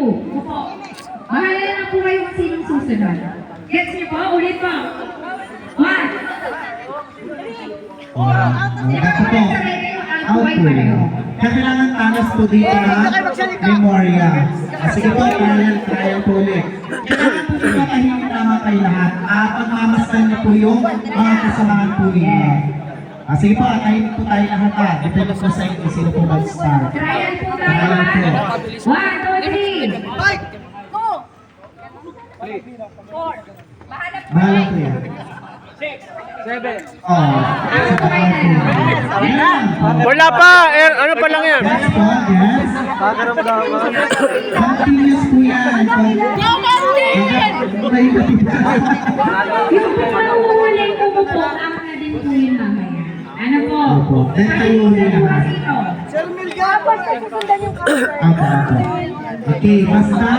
Opo. Bahala na po kayo kung sinong susunod. Gets niyo po? Ulit po. 1. Ako po. Out po. Kailangan talas po dito na memorya. Sige po, trial po ulit. Kailangan po po matahimik tama kayo lahat. At pagmamasdan niyo po yung mga kasamahan po ninyo. Sige po, tahimik po tayo lahat. Depende po sa inyo sino po mag-start. Trial po tayo. 1, 2, 3. 4. Bahala po yan. 7. Oh. Wala pa! Ano pa lang yan? Yes po, yes. Continuous po yan. Yung pagkakuling umupo, ako na din po yun mamaya. Ano po? Opo. Then kayo ulit naman. Opo. Okay, basta.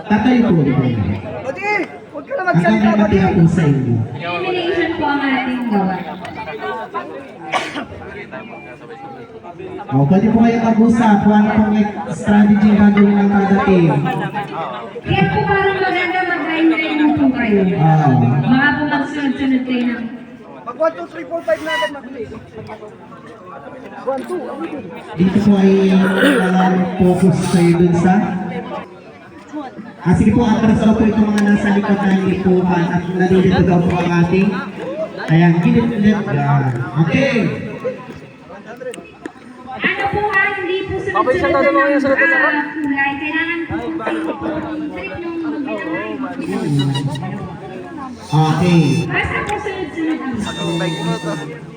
Tatay po ulit. Huwag ka na Ang gagawin po sa inyo. Elimination po ang ating gawa. Pwede po kayo mag-usap kung ano pong strategy yung gagawin ng kada team. Kaya po parang maganda mag-line-line mo po kayo. Baka po magsunod-sunod kayo ng... Mag 1, 2, 3, 4, 5 na agad mabilis. 1, 2. Dito po ay focus kayo dun sa... sige po, atras po itong mga nasa likod na hindi po at nalilito daw po ang ating. Kaya gilid-gilid yan. Okay. Ano po ha, hindi po sunod-sunod na ng kulay. Kailangan po trip nung Okay. basta po sunod-sunod ang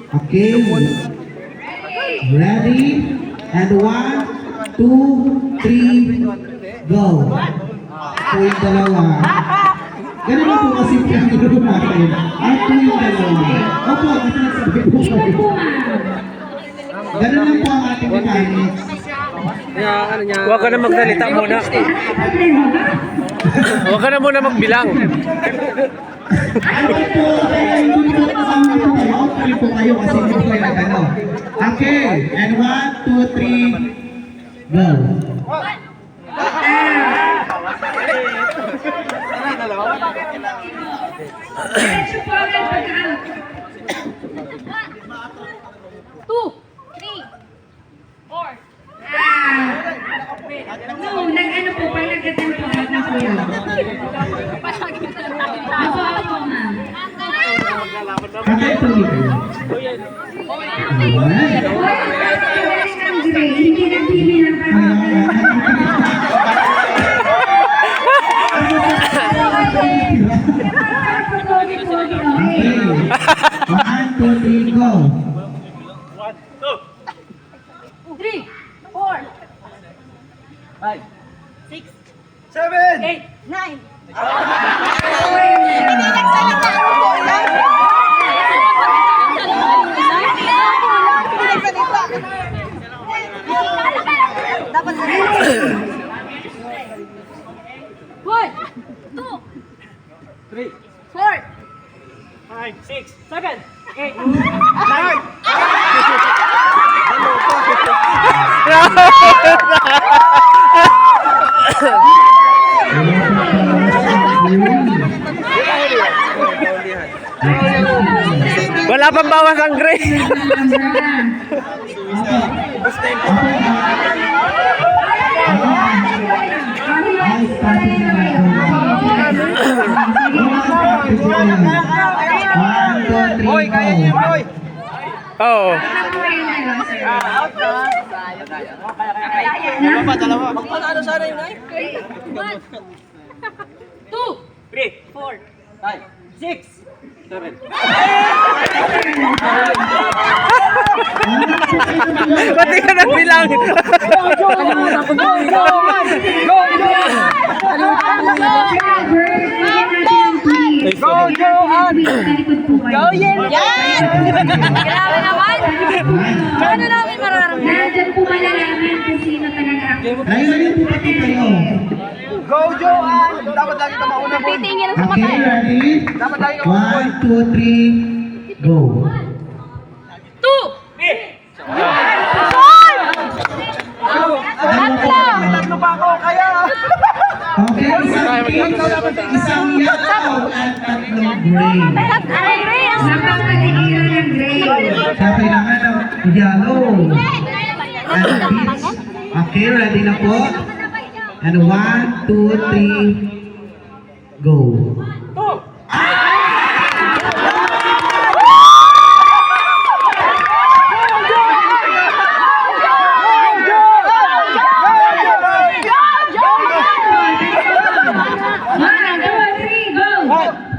Okay. Ready? And 1, 2, 3, go. Po yung dalawa. Ganun lang po kasi yung gano'n natin. At po yung dalawa. Opo, kasi nasabi po kayo. Ganun lang po ang ating mechanics. Huwag ka na magsalita muna. Huwag ka na muna magbilang. Ano po, hindi po kasama po kayo. Out po kayo kasi hindi po kayo nagano. Okay, and 1, 2, 3, go. diretso po agad pag-out. 2, 3, 4. No, nag-ano po, palagatan po agad na po yun. Ako, ma'am. Kakay po dito. Alright. Hindi nagpili ng Okay. 1, 2, 3, go. 3, 4, 5, 6, 7, 8, 9. Dapat 1, 2, 3, 4, 5, 6, 7, 8, 9. Wala pang bawas ang gray. Boy, kaya niyo, boy. Oo. Dalawa. Magpatalo sana yun, ay. 2, 3, 4, 5, 6, 7. Pati ka nagbilang. Go, Joan! Go, Yen! Yan! Grabe naman! Paano namin mararamdaman? Nandiyan po malalaman kung sino talaga ako. Ayun po pati kayo. Go, Joan! Dapat lagi ka mauna, boy. Titingin sa Okay, mata. ready? Dapat lagi ka mauna, boy. 1, 2, 3, go. 2! Ano po isang yellow at tatlong gray. Napakaligiran ng gray. Kaya kailangan ng yellow and beach. Okay, ready na po? And 1, 2, 3, go. One, two, three, go!